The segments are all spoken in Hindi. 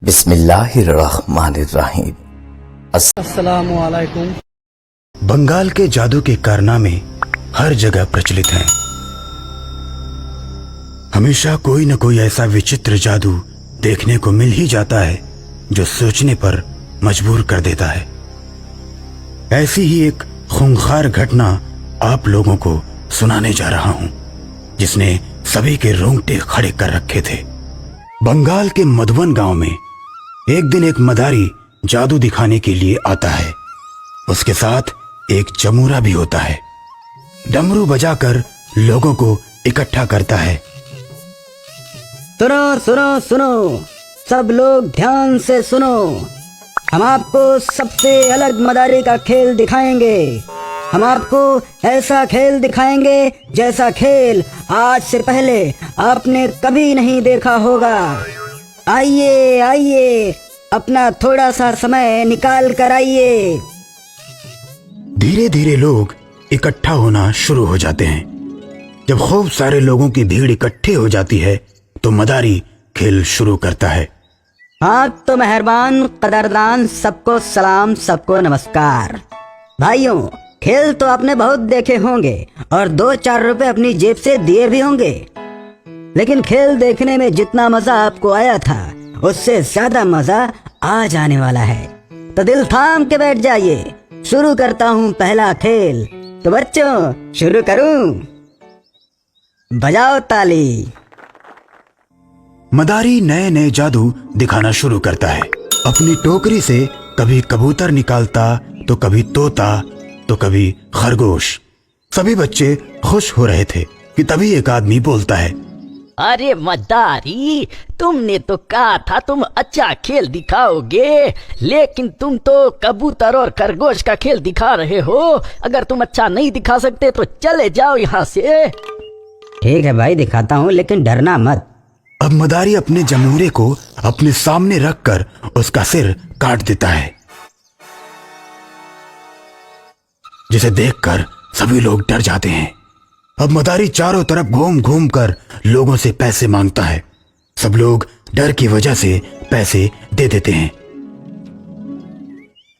बिस्मिल्लाहिर्रहमानिर्रहीम। अस्सलामु अलैकुम। बंगाल के जादू के कारनामे हर जगह प्रचलित हैं। हमेशा कोई न कोई ऐसा विचित्र जादू देखने को मिल ही जाता है जो सोचने पर मजबूर कर देता है। ऐसी ही एक खूंखार घटना आप लोगों को सुनाने जा रहा हूं, जिसने सभी के रोंगटे खड़े कर रखे थे। बंगाल के मधुबन गांव में एक दिन एक मदारी जादू दिखाने के लिए आता है। उसके साथ एक जमूरा भी होता है। डमरू बजाकर लोगों को इकट्ठा करता है। सुनो सुनो सुनो, सब लोग ध्यान से सुनो। हम आपको सबसे अलग मदारी का खेल दिखाएंगे। हम आपको ऐसा खेल दिखाएंगे जैसा खेल आज से पहले आपने कभी नहीं देखा होगा। आइए आइए, अपना थोड़ा सा समय निकाल कर आइए। धीरे धीरे लोग इकट्ठा होना शुरू हो जाते हैं। जब खूब सारे लोगों की भीड़ इकट्ठी हो जाती है तो मदारी खेल शुरू करता है। हाँ तो मेहरबान कदरदान, सबको सलाम, सबको नमस्कार। भाइयों, खेल तो आपने बहुत देखे होंगे और 2-4 रुपए अपनी जेब से दिए भी होंगे, लेकिन खेल देखने में जितना मजा आपको आया था उससे ज्यादा मजा आज आने वाला है। तो दिल थाम के बैठ जाइए। शुरू करता हूँ पहला खेल। तो बच्चों, शुरू करूं? बजाओ ताली। मदारी नए नए जादू दिखाना शुरू करता है। अपनी टोकरी से कभी कबूतर निकालता तो कभी तोता तो कभी खरगोश। सभी बच्चे खुश हो रहे थे कि तभी एक आदमी बोलता है, अरे मदारी, तुमने तो कहा था तुम अच्छा खेल दिखाओगे, लेकिन तुम तो कबूतर और खरगोश का खेल दिखा रहे हो। अगर तुम अच्छा नहीं दिखा सकते तो चले जाओ यहाँ से। ठीक है भाई, दिखाता हूँ, लेकिन डरना मत। अब मदारी अपने जमूरे को अपने सामने रखकर उसका सिर काट देता है, जिसे देखकर सभी लोग डर जाते हैं। अब मदारी चारों तरफ घूम घूम कर लोगों से पैसे मांगता है। सब लोग डर की वजह से पैसे दे देते हैं।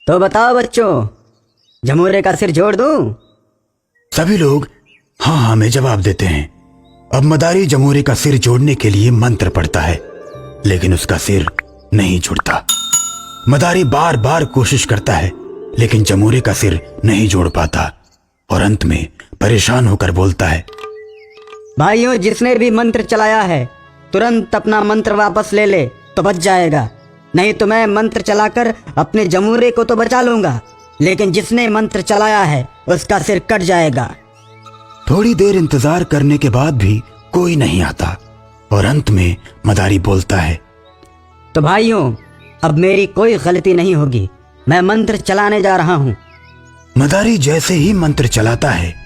तो बताओ बच्चों, जमूरे का सिर जोड़ दूं? सभी लोग हाँ हाँ में जवाब देते हैं। अब मदारी जमूरे का सिर जोड़ने के लिए मंत्र पढ़ता है, लेकिन उसका सिर नहीं जुड़ता। मदारी बार बार कोशिश करता है, लेकिन जमूरे का सिर नहीं जोड़ पाता और अंत में परेशान होकर बोलता है, भाइयों, जिसने भी मंत्र चलाया है तुरंत अपना मंत्र वापस ले ले तो बच जाएगा, नहीं तो मैं मंत्र चलाकर अपने जमूरे को तो बचा लूंगा, लेकिन जिसने मंत्र चलाया है उसका सिर कट जाएगा। थोड़ी देर इंतजार करने के बाद भी कोई नहीं आता और अंत में मदारी बोलता है, तो भाइयों, अब मेरी कोई गलती नहीं होगी, मैं मंत्र चलाने जा रहा हूँ। मदारी जैसे ही मंत्र चलाता है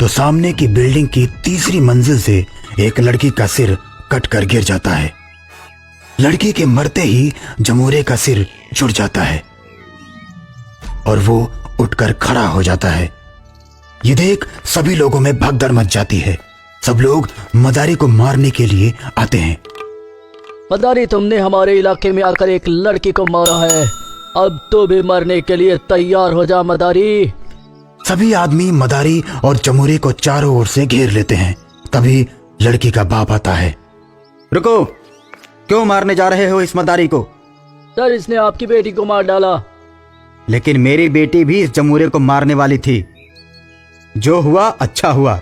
तो सामने की बिल्डिंग की तीसरी मंजिल से एक लड़की का सिर कटकर गिर जाता है। लड़की के मरते ही जमूरे का सिर जुड़ जाता है और वो उठकर खड़ा हो जाता है। ये देख सभी लोगों में भगदड़ मच जाती है। सब लोग मदारी को मारने के लिए आते हैं। मदारी, तुमने हमारे इलाके में आकर एक लड़की को मारा है, अब तो भी मरने के लिए तैयार हो जा मदारी। सभी आदमी मदारी और जमूरे को चारों ओर से घेर लेते हैं। तभी लड़की का बाप आता है। रुको, क्यों मारने जा रहे हो इस मदारी को? सर, इसने आपकी बेटी को मार डाला। लेकिन मेरी बेटी भी इस जमूरे को मारने वाली थी। जो हुआ अच्छा हुआ।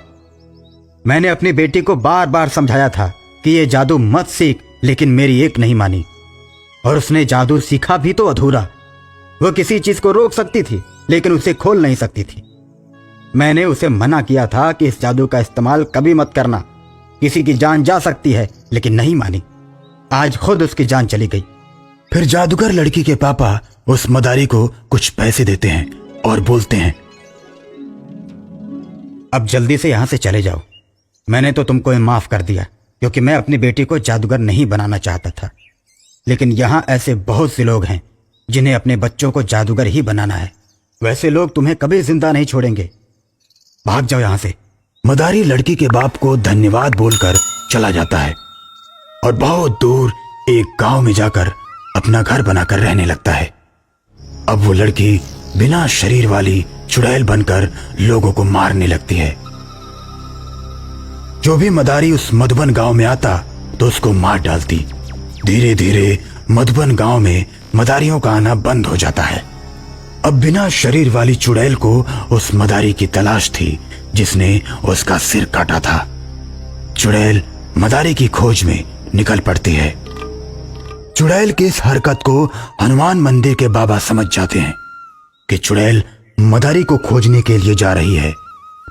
मैंने अपनी बेटी को बार बार समझाया था कि ये जादू मत सीख, लेकिन मेरी एक नहीं मानी और उसने जादू सीखा भी तो अधूरा। वो किसी चीज को रोक सकती थी लेकिन उसे खोल नहीं सकती थी। मैंने उसे मना किया था कि इस जादू का इस्तेमाल कभी मत करना, किसी की जान जा सकती है, लेकिन नहीं मानी। आज खुद उसकी जान चली गई। फिर जादूगर लड़की के पापा उस मदारी को कुछ पैसे देते हैं और बोलते हैं, अब जल्दी से यहां से चले जाओ। मैंने तो तुमको माफ कर दिया क्योंकि मैं अपनी बेटी को जादूगर नहीं बनाना चाहता था, लेकिन यहां ऐसे बहुत से लोग हैं जिन्हें अपने बच्चों को जादूगर ही बनाना है। वैसे लोग तुम्हें कभी जिंदा नहीं छोड़ेंगे। भाग जाओ यहां से। मदारी लड़की के बाप को धन्यवाद बोलकर चला जाता है और बहुत दूर एक गांव में जाकर अपना घर बनाकर रहने लगता है। अब वो लड़की बिना शरीर वाली चुड़ैल बनकर लोगों को मारने लगती है। जो भी मदारी उस मधुबन गांव में आता तो उसको मार डालती। धीरे धीरे मधुबन गांव में मदारियों का आना बंद हो जाता है। अब बिना शरीर वाली चुड़ैल को उस मदारी की तलाश थी जिसने उसका सिर काटा था। चुड़ैल मदारी की खोज में निकल पड़ती है। चुड़ैल की इस हरकत को हनुमान मंदिर के बाबा समझ जाते हैं कि चुड़ैल मदारी को खोजने के लिए जा रही है,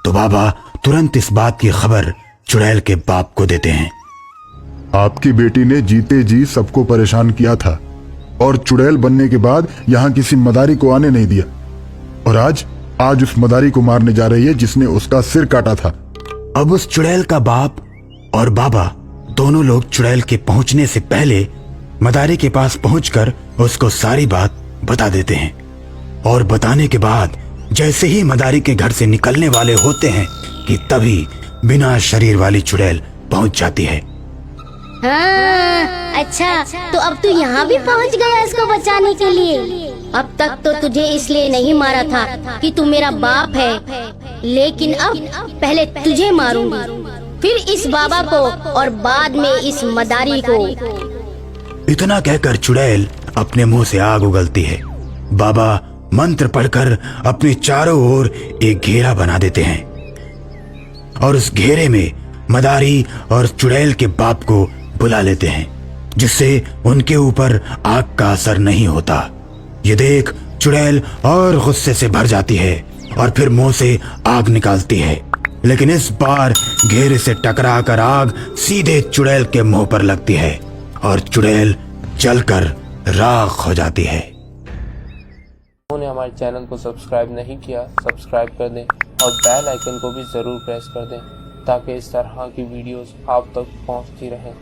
तो बाबा तुरंत इस बात की खबर चुड़ैल के बाप को देते हैं। आपकी बेटी ने जीते जी सबको परेशान किया था और चुड़ैल बनने के बाद यहाँ किसी मदारी को आने नहीं दिया, और आज उस मदारी को मारने जा रही है जिसने उसका सिर काटा था। अब उस चुड़ैल का बाप और बाबा दोनों लोग चुड़ैल के पहुंचने से पहले मदारी के पास पहुंचकर उसको सारी बात बता देते हैं। और बताने के बाद जैसे ही मदारी के घर से निकलने वाले होते हैं कि तभी बिना शरीर वाली चुड़ैल पहुंच जाती है। हाँ, अच्छा तो अब तू यहाँ भी पहुँच गया इसको बचाने के लिए। अब तक तो तुझे इसलिए नहीं मारा था कि तू मेरा बाप है, लेकिन अब पहले तुझे मारूंगी, फिर इस बाबा को और बाद में इस मदारी को। इतना कहकर चुड़ैल अपने मुंह से आग उगलती है। बाबा मंत्र पढ़कर अपने चारों ओर एक घेरा बना देते हैं और उस घेरे में मदारी और चुड़ैल के बाप को बुला लेते हैं, जिससे उनके ऊपर आग का असर नहीं होता। ये देख चुड़ैल और गुस्से से भर जाती है और फिर मुंह से आग निकालती है, लेकिन इस बार घेरे से टकराकर आग सीधे चुड़ैल के मुंह पर लगती है और चुड़ैल जलकर राख हो जाती है। उन्होंने हमारे चैनल को सब्सक्राइब नहीं किया, सब्सक्राइब कर दें और बेल आइकन को भी ज़रूर प्रेस कर दें ताकि इस तरह की वीडियोस आप तक पहुंचती रहें।